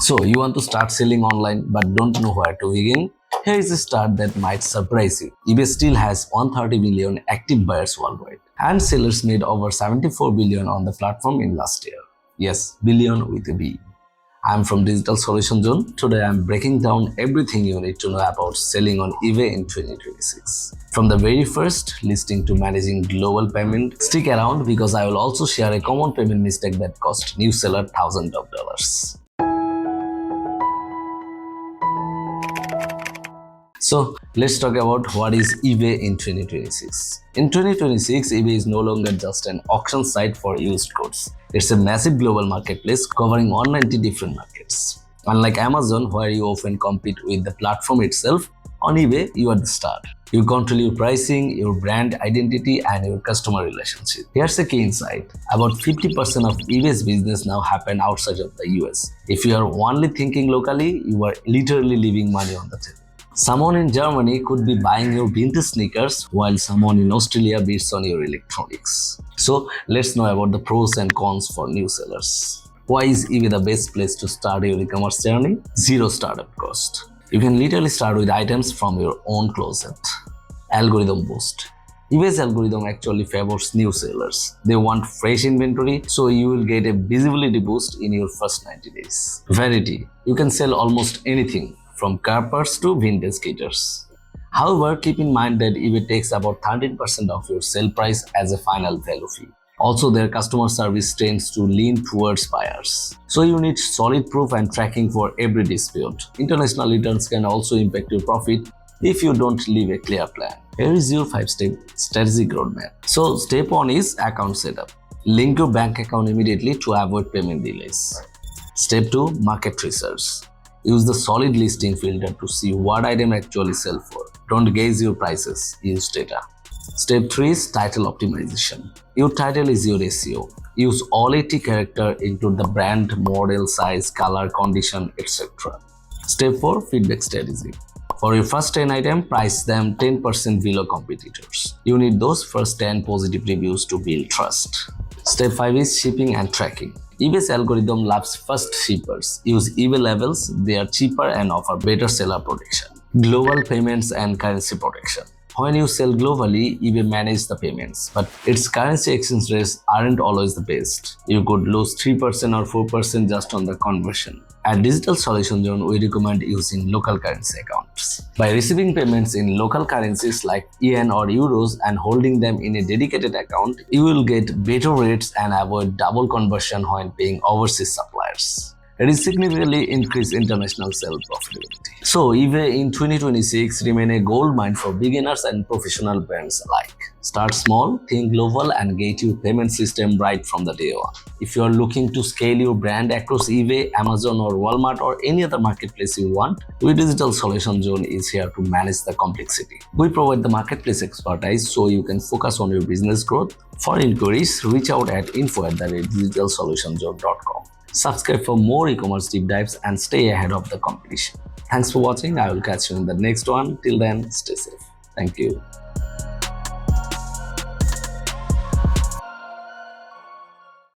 So you want to start selling online but don't know where to begin? Here is a start that might surprise you. eBay still has 130 million active buyers worldwide, and sellers made over 74 billion on the platform in last year. Yes, billion with a B. I'm from Digital Solution Zone. Today I'm breaking down everything you need to know about selling on eBay in 2026. From the very first listing to managing global payment, stick around because I will also share a common payment mistake that cost new seller thousands of dollars. So let's talk about what is eBay in 2026. In 2026, eBay is no longer just an auction site for used goods. It's a massive global marketplace covering 190 different markets. Unlike Amazon, where you often compete with the platform itself, on eBay, you are the star. You control your pricing, your brand identity, and your customer relationship. Here's a key insight. About 50% of eBay's business now happen outside of the US. If you are only thinking locally, you are literally leaving money on the table. Someone in Germany could be buying your vintage sneakers while someone in Australia bids on your electronics. So let's know about the pros and cons for new sellers. Why is eBay the best place to start your e-commerce journey? Zero startup cost. You can literally start with items from your own closet. Algorithm boost. eBay's algorithm actually favors new sellers. They want fresh inventory, so you will get a visibility boost in your first 90 days. Variety. You can sell almost anything, from car parts to vintage guitars. However, keep in mind that eBay takes about 13% of your sale price as a final value fee. Also, their customer service tends to lean towards buyers. So you need solid proof and tracking for every dispute. International returns can also impact your profit if you don't leave a clear plan. Here is your 5-step strategic roadmap. So step 1 is account setup. Link your bank account immediately to avoid payment delays. Step 2, market research. Use the solid listing filter to see what item actually sell for. Don't gauge your prices, use data. Step 3 is title optimization. Your title is your SEO. Use all 80 characters, include the brand, model, size, color, condition, etc. Step 4, feedback strategy. For your first 10 items, price them 10% below competitors. You need those first 10 positive reviews to build trust. Step 5 is shipping and tracking. eBay's algorithm loves first shippers. Use eBay labels, they are cheaper and offer better seller protection. Global payments and currency protection. When you sell globally, eBay manages the payments, but its currency exchange rates aren't always the best. You could lose 3% or 4% just on the conversion. At Digital Solution Zone, we recommend using local currency accounts. By receiving payments in local currencies like yen or euros and holding them in a dedicated account, you will get better rates and avoid double conversion when paying overseas suppliers. It is significantly increase international sales profitability. So eBay in 2026 remain a gold mine for beginners and professional brands alike. Start small, think global, and get your payment system right from the day one. If you are looking to scale your brand across eBay, Amazon, or Walmart, or any other marketplace you want, we Digital Solution Zone is here to manage the complexity. We provide the marketplace expertise so you can focus on your business growth. For inquiries, reach out at info@digitalsolutionszone.com. Subscribe for more e-commerce deep dives and stay ahead of the competition. Thanks for watching. I will catch you in the next one. Till then, stay safe. Thank you.